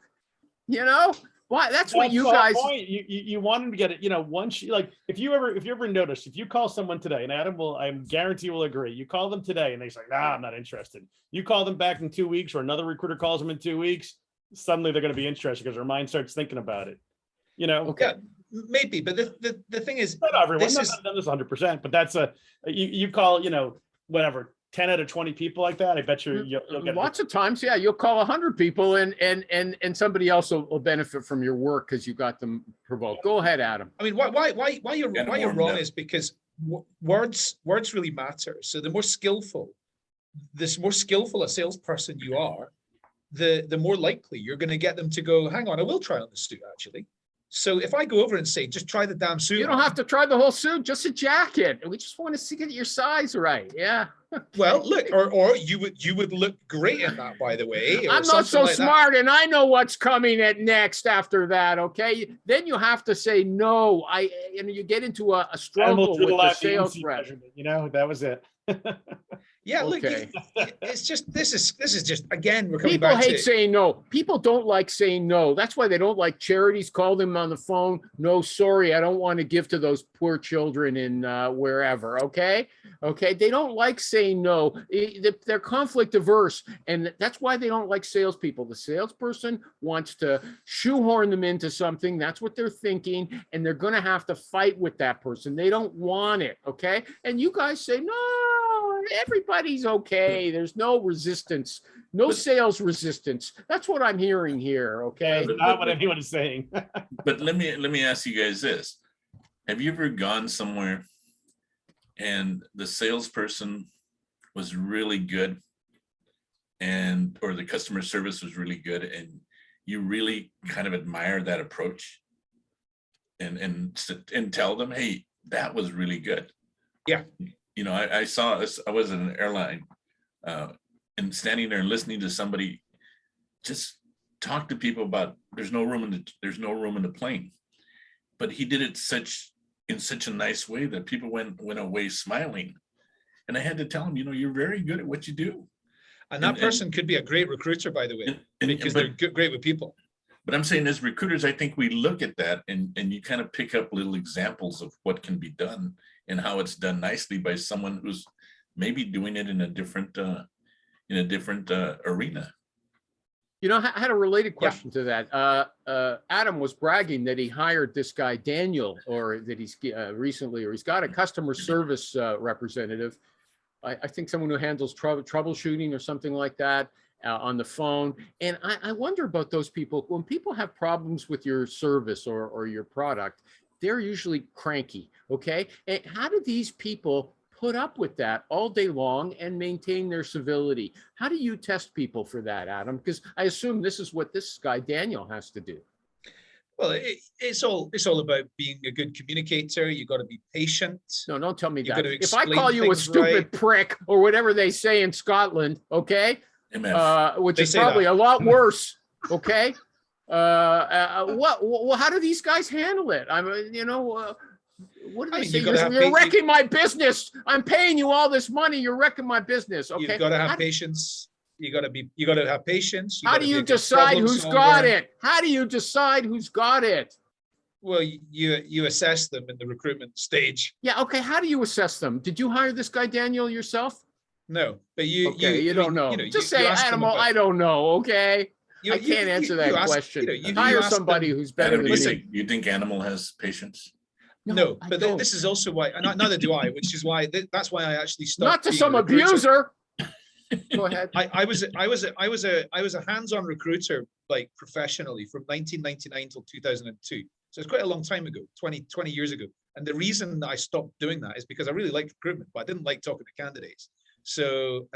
Why? That's what you guys. You want them to get it. Once if you ever notice, if you call someone today, and Adam I guarantee will agree. You call them today, and they say, "Nah, I'm not interested." You call them back in 2 weeks, or another recruiter calls them in 2 weeks. Suddenly, they're going to be interested because their mind starts thinking about it. Okay. Yeah, maybe, but the thing is, not everyone. Not done this 100%, but that's you call whatever. 10 out of 20 people like that, I bet you'll get lots of times. Yeah, you'll call 100 people and somebody else will benefit from your work because you got them provoked. Go ahead, Adam. I mean, why you're wrong is because words really matter. So the more skillful a salesperson you are, the more likely you're going to get them to go, hang on, I will try on the suit actually. So if I go over and say, just try the damn suit. You don't have to try the whole suit, just a jacket. We just want to see get your size right. Yeah. Well, look, or you would look great in that, by the way. I'm not so smart, and I know what's coming at next after that. Okay, then you have to say no. You get into a struggle with the sales rep. That was it. Yeah, look, okay. It's just this is just again we're coming People back hate saying no. People don't like saying no. That's why they don't like charities. Call them on the phone. No, sorry, I don't want to give to those poor children in wherever. Okay, they don't like saying no. They're conflict averse, and that's why they don't like salespeople. The salesperson wants to shoehorn them into something. That's what they're thinking, and they're going to have to fight with that person. They don't want it. Okay, and you guys say no. Everybody's okay. There's no resistance, no sales resistance. That's what I'm hearing here. Okay. That's not what anyone is saying. But let me ask you guys this. Have you ever gone somewhere and the salesperson was really good or the customer service was really good and you really kind of admire that approach and tell them, hey, that was really good. Yeah. I was in an airline and standing there and listening to somebody just talk to people about there's no room in the plane, but he did it in such a nice way that people went away smiling, and I had to tell him, you're very good at what you do, and that person could be a great recruiter, by the way, because they're great with people. But I'm saying as recruiters, I think we look at that and you kind of pick up little examples of what can be done and how it's done nicely by someone who's maybe doing it in a different arena. I had a related question to that. Adam was bragging that he hired this guy, Daniel, or that he's recently, or he's got a customer service representative. I think someone who handles troubleshooting or something like that on the phone. And I wonder about those people. When people have problems with your service or your product, they're usually cranky, okay? And how do these people put up with that all day long and maintain their civility? How do you test people for that, Adam? Because I assume this is what this guy, Daniel, has to do. Well, it's all about being a good communicator. You got to be patient. No, don't tell me You that. gotta If I call explain you a things stupid right. prick or whatever they say in Scotland, okay? Which They is say probably that. a lot worse, okay? Well, how do these guys handle it? I mean, what do they say? You're wrecking my business. I'm paying you all this money. You're wrecking my business. Okay. You've got to have patience. You got to have patience. How do you decide who's got it? How do you decide who's got it? Well, you assess them in the recruitment stage. Yeah. Okay. How do you assess them? Did you hire this guy, Daniel, yourself? No, but you don't know. Just say, Adam, I don't know. Okay. I can't answer that ask- question. you Hire ask somebody them- who's better Adam, than do me. you think animal has patience? No, I but don't. this is also why, and neither do I, which is why, that's why I actually stopped. Not to being some a recruiter. abuser. Go ahead. I was a hands-on recruiter, like professionally, from 1999 till 2002. So it's quite a long time ago, 20 years ago. And the reason that I stopped doing that is because I really liked recruitment, but I didn't like talking to candidates. So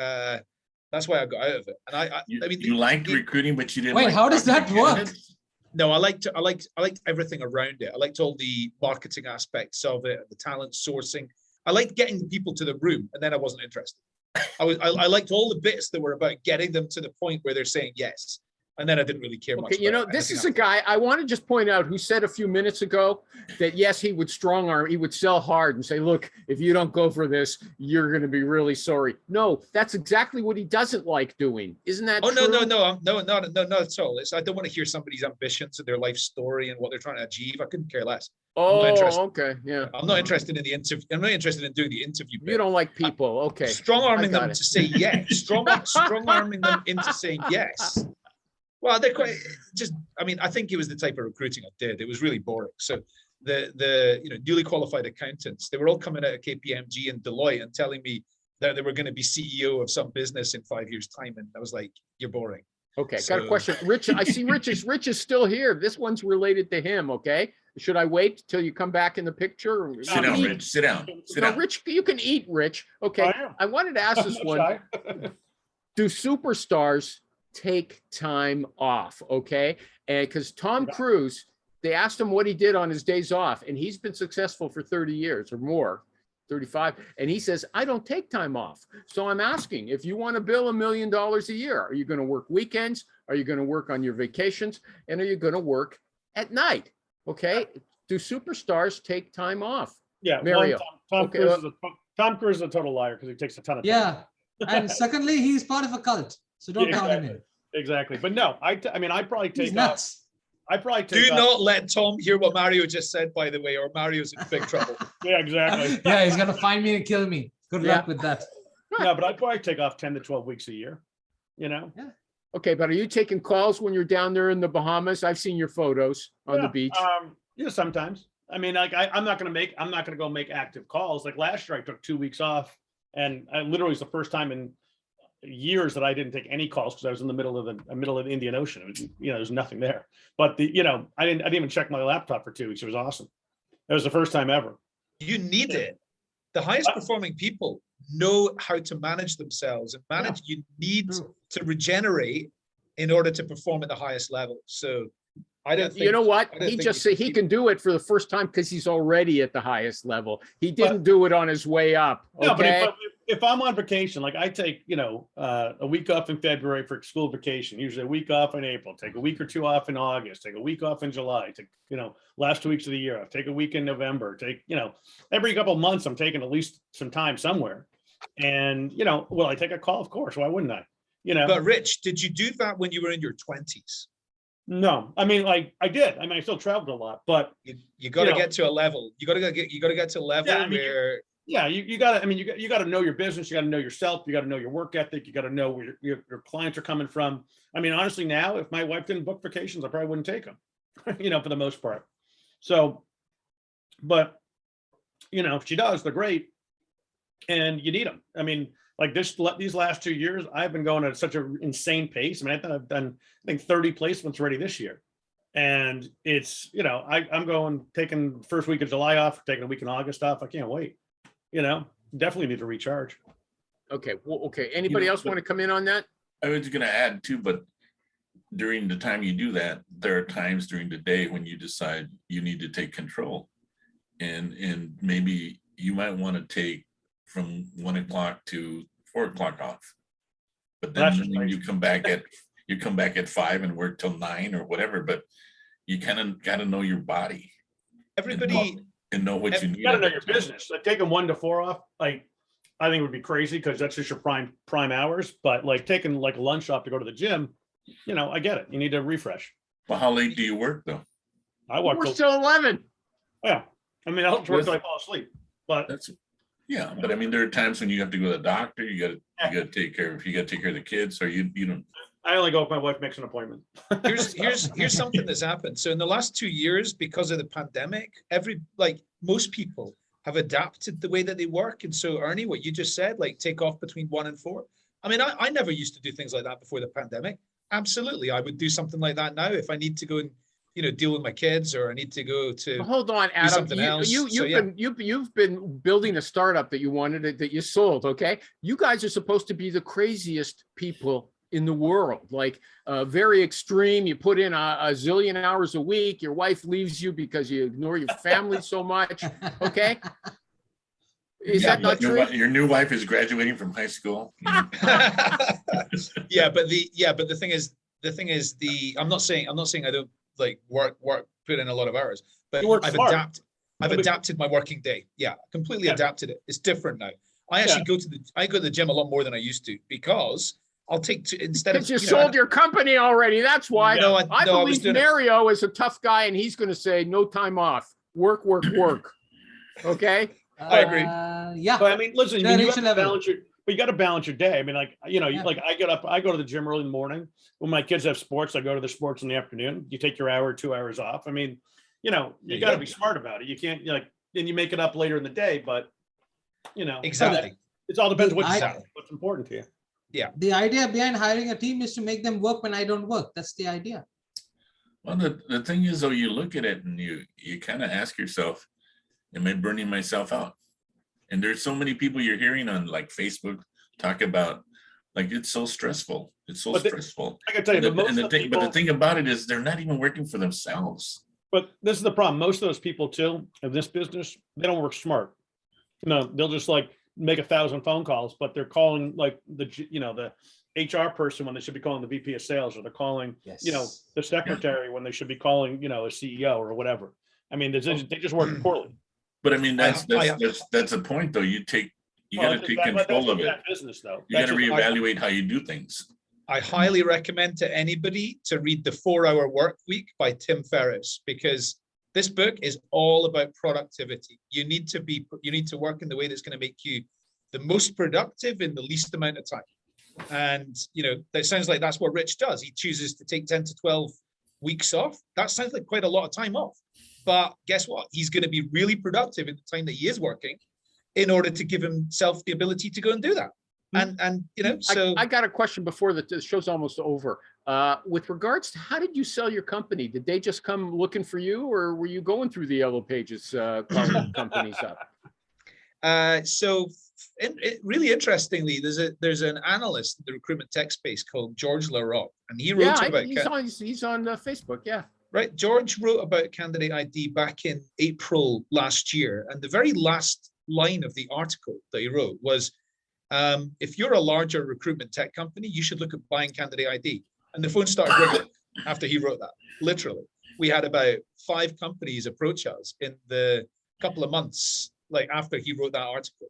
that's why I got out of it. And I mean, You liked recruiting, but you didn't. Wait, like how does talking to that work? candidates? no, I liked everything around it. I liked all the marketing aspects of it, the talent sourcing. I liked getting the people to the room, and then I wasn't interested. I liked all the bits that were about getting them to the point where they're saying yes. And then I didn't really care much. Okay, you know, about this anything is a after. guy, I want to just point out who said a few minutes ago that yes, he would strong arm, he would sell hard and say, look, if you don't go for this, you're going to be really sorry. No, that's exactly what he doesn't like doing. Isn't that Oh, true? no, not at all. I don't want to hear somebody's ambitions and their life story and what they're trying to achieve. I couldn't care less. Oh, interested. okay, yeah. I'm not interested in the interview. I'm not interested in doing the interview. You don't like people, okay. Strong arming I got them it. to say yes. Strong arming them into saying yes. Well, they're quite just. I mean, I think it was the type of recruiting I did. It was really boring. So the newly qualified accountants, they were all coming out of KPMG and Deloitte and telling me that they were going to be CEO of some business in 5 years' time, and I was like, "You're boring." Okay, got a So- question. Rich, I see Rich is still here. This one's related to him, okay? Should I wait till you come back in the picture? You Sit can down, eat. Rich. Sit down. Sit No, down. Rich, you can eat, Rich. Okay, I am. I wanted to ask I'm this not one. shy. Do superstars take time off? Okay, and because Tom Cruise, they asked him what he did on his days off, and he's been successful for 30 years or more, 35, and he says, I don't take time off. So I'm asking, if you want to bill $1 million a year, are you going to work weekends? Are you going to work on your vacations? And are you going to work at night? Okay, do superstars take time off? Yeah, Mario. Tom Okay, Tom Cruise is a total liar because he takes a ton of time. Yeah. And secondly, he's part of a cult. So don't Yeah, count him in. Exactly. But no, I mean, I'd probably He's take off. nuts. I'd probably take Do off. not let Tom hear what Mario just said, by the way, or Mario's in big trouble. Yeah, exactly. Yeah, he's gonna find me and kill me. Good Yeah. luck with that. No, but I'd probably take off 10 to 12 weeks a year, you know? Okay, but are you taking calls when you're down there in the Bahamas? I've seen your photos on the Yeah, beach. Yeah, sometimes. I mean, like I'm not gonna go make active calls. Like last year I took 2 weeks off, and I literally was the first time in years that I didn't take any calls because I was in the middle of the Indian Ocean. It was, there's nothing there. But I didn't even check my laptop for 2 weeks. It was awesome. It was the first time ever. You need it. The highest performing people know how to manage themselves and manage. You need to regenerate in order to perform at the highest level. So I don't think, You know what? I don't He think just you said he keep- can do it for the first time because he's already at the highest level. He didn't do it on his way up. No, but Okay. if I'm on vacation, like I take, a week off in February for school vacation, usually a week off in April, take a week or two off in August, take a week off in July, take, last 2 weeks of the year, off, take a week in November, take, every couple of months, I'm taking at least some time somewhere. And, will I take a call? Of course. Why wouldn't I? But Rich, did you do that when you were in your 20s? No, I mean, like I did. I mean, I still traveled a lot, but You got to You know- get to a level. You got to get to a level Yeah, I mean, where yeah, you got to. I mean, you got to know your business. You got to know yourself. You got to know your work ethic. You got to know where your clients are coming from. I mean, honestly, now if my wife didn't book vacations, I probably wouldn't take them. For the most part. So, but if she does, they're great, and you need them. I mean, like these last 2 years, I've been going at such an insane pace. I mean, I've done 30 placements already this year. And it's, I'm taking the first week of July off, taking a week in August off. I can't wait. Definitely need to recharge. Okay. Well, okay. Anybody else want to come in on that? I was going to add too, but during the time you do that, there are times during the day when you decide you need to take control, and maybe you might want to take from 1 o'clock to 4 o'clock off. But then That's just when nice. you come back at 5 and work till 9 or whatever. But you kind of got to know your body everybody, and know what you need. You got to at know that your time. business. Like taking 1 to 4 off, like I think it would be crazy because that's just your prime hours. But like taking like a lunch off to go to the gym, I get it. You need to refresh. Well, how late do you work though? I walk We're till, still 11. yeah. I mean, I'll work till I fall asleep. But That's but I mean, there are times when you have to go to the doctor. You got to take care of the kids, or you don't. I only go if my wife makes an appointment. Here's something that's happened. So in the last 2 years, because of the pandemic, most people have adapted the way that they work. And so, Ernie, what you just said, like take off between 1 and 4. I mean, I never used to do things like that before the pandemic. Absolutely, I would do something like that now if I need to go and deal with my kids, or I need to go to Hold on, Adam. something else. You've been building a startup that you wanted that you sold. Okay, you guys are supposed to be the craziest people in the world, like very extreme. You put in a zillion hours a week. Your wife leaves you because you ignore your family so much. Okay, is that not true? Your new wife is graduating from high school. Yeah, but the thing is, I'm not saying I don't like work, put in a lot of hours, but You work I've smart. adapted my working day. Yeah, completely adapted it. It's different now. I actually go to the gym a lot more than I used to, because I'll take instead of Because you sold your company already. That's why. No, I was believe doing it. Mario is a tough guy, and he's going to say no time off. Work, work, work. Okay. I agree. Yeah. But I mean, listen, you have to Generation level. balance but you got to balance your day. I mean, like, Yeah. like I get up, I go to the gym early in the morning. When my kids have sports, I go to the sports in the afternoon. You take your hour, 2 hours off. I mean, you got to be smart about it. You can't then you make it up later in the day, but Exactly. it all depends what's important to you. The idea behind hiring a team is to make them work when I don't work. That's the idea. Well, the thing is, though, you look at it and you kind of ask yourself, am I burning myself out? And there's so many people you're hearing on like Facebook talk about, like, it's so stressful. It's so stressful. I can tell you, But the thing about it is they're not even working for themselves. But this is the problem. Most of those people too in this business, they don't work smart. No, they'll just like make 1,000 phone calls, but they're calling like the HR person when they should be calling the VP of sales, or they're calling, the secretary when they should be calling, a CEO or whatever. I mean, they just work poorly. But I mean, that's a point, though. You got to take control of it. Business, though. You got to reevaluate how you do things. I highly recommend to anybody to read The 4-Hour Work Week by Tim Ferriss, because this book is all about productivity. You need to work in the way that's going to make you the most productive in the least amount of time. And that sounds like that's what Rich does. He chooses to take 10 to 12 weeks off. That sounds like quite a lot of time off. But guess what? He's going to be really productive in the time that he is working, in order to give himself the ability to go and do that. And so I got a question before the show's almost over. With regards to how did you sell your company? Did they just come looking for you, or were you going through the yellow pages calling companies up? Really interestingly, there's an analyst in the recruitment tech space called George LaRock, and he wrote about he's on Facebook. Yeah. Right. George wrote about Candidate ID back in April last year. And the very last line of the article that he wrote was, if you're a larger recruitment tech company, you should look at buying Candidate ID. And the phone started ringing after he wrote that. Literally, we had about 5 companies approach us in the couple of months, like after he wrote that article.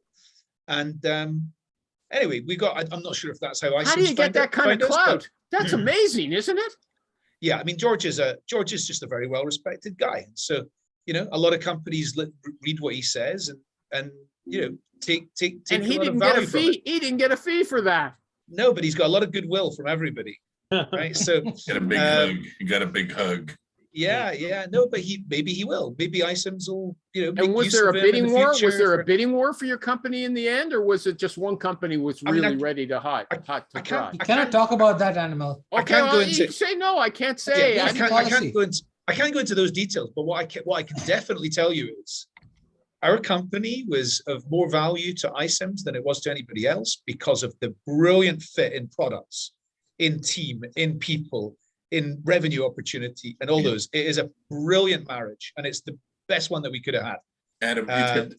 And anyway, I'm not sure if that's how do you get that kind of clout? That's amazing, isn't it? Yeah, I mean, George is just a very well-respected guy. And so, a lot of companies read what he says and take and he a lot didn't of get a value from fee. it. He didn't get a fee for that. No, but he's got a lot of goodwill from everybody. Right. So Got a big hug. You got a big hug. Yeah. No, but maybe he will. Maybe ISIMS will, make And was use there a of him in bidding the war? Was future there for- a bidding war for your company in the end, or was it just one company was I mean, really ready to hot I to can't- try? You cannot talk about that, Animal. I Okay, can't go well, into- you say no. I can't say. Yeah, I I policy. can't go into those details, but what I can definitely tell you is our company was of more value to ISIMS than it was to anybody else, because of the brilliant fit in products, in team, in people, in revenue opportunity, and all those. It is a brilliant marriage, and it's the best one that we could have had. Adam,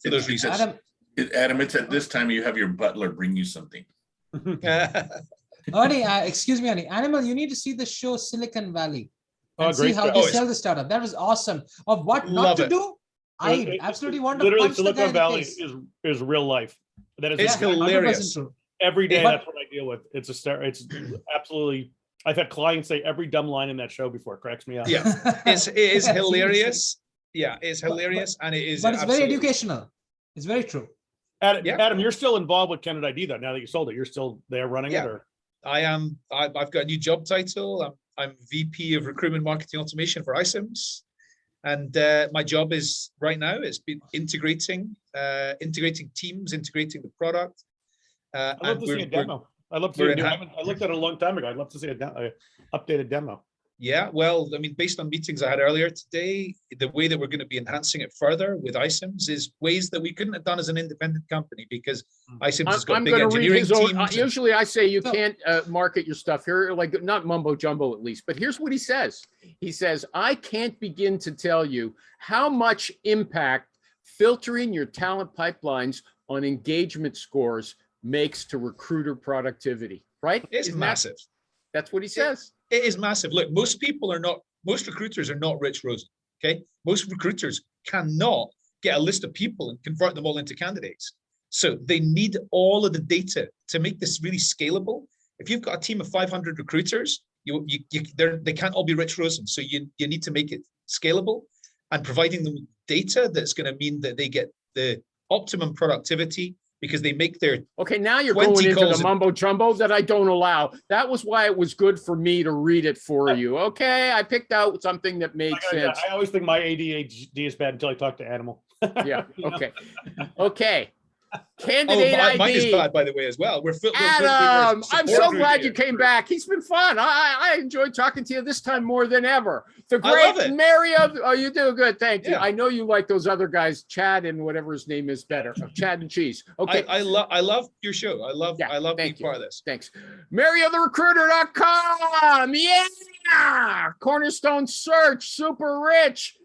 For those reasons. Adam, it's at this time you have your butler bring you something. Ernie, excuse me, Ernie. Animal, you need to see the show Silicon Valley and see great how show. they sell the startup. That was awesome. Of what not Love to it. do, I absolutely want to Literally, punch the guy Silicon in the Valley face. is real life. That is It's Yeah, 100% hilarious. true. every day. But- That's what I deal with. It's absolutely. I've had clients say every dumb line in that show before. It cracks me up. Yeah. It is hilarious. Yeah, it's hilarious, and it is. But it's very absolutely- educational. It's very true. Adam, Yeah. Adam, you're still involved with Candidate ID though. Now that you sold it, you're still there running Yeah. it, or I've got a new job title. I'm VP of Recruitment Marketing Automation for iSIMS. And my job is right now, it's been integrating teams, integrating the product. I'd love to see a demo. I'd love to see a demo. I looked at it a long time ago. I'd love to see a updated demo. Yeah, well, I mean, based on meetings I had earlier today, the way that we're going to be enhancing it further with iSIMS is ways that we couldn't have done as an independent company, because iSIMS has got I'm big going to read engineering his own. teams. Usually I say you can't market your stuff here, like not mumbo jumbo at least, but here's what he says. He says, I can't begin to tell you how much impact filtering your talent pipelines on engagement scores makes to recruiter productivity, right? It's massive. That's what he says. It is massive. Look, most recruiters are not Rich Rosen. Okay. Most recruiters cannot get a list of people and convert them all into candidates. So they need all of the data to make this really scalable. If you've got a team of 500 recruiters, they can't all be Rich Rosen. So you need to make it scalable, and providing them data that's going to mean that they get the optimum productivity, because they make their okay. Now you're going into the mumbo jumbo that I don't allow. That was why it was good for me to read it for you. Okay, I picked out something that made sense. I always think my ADHD is bad until I talk to Animal. Yeah. Okay. Okay. Candidate ID. Mine is bad, by the way, as well. Adam, I'm so glad you came back. He's been fun. I enjoyed talking to you this time more than ever. The great Mario. Oh, you do good. Thank you. I know you like those other guys, Chad and whatever his name is better. Chad and Cheese. Okay. I love your show. I love being part of this. Thanks. MarioTheRecruiter.com. Yeah. Cornerstone Search. Super Rich.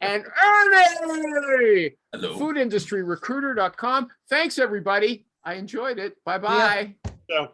And Ernie. Hello. FoodIndustryRecruiter.com. Thanks, everybody. I enjoyed it. Bye-bye. Yeah.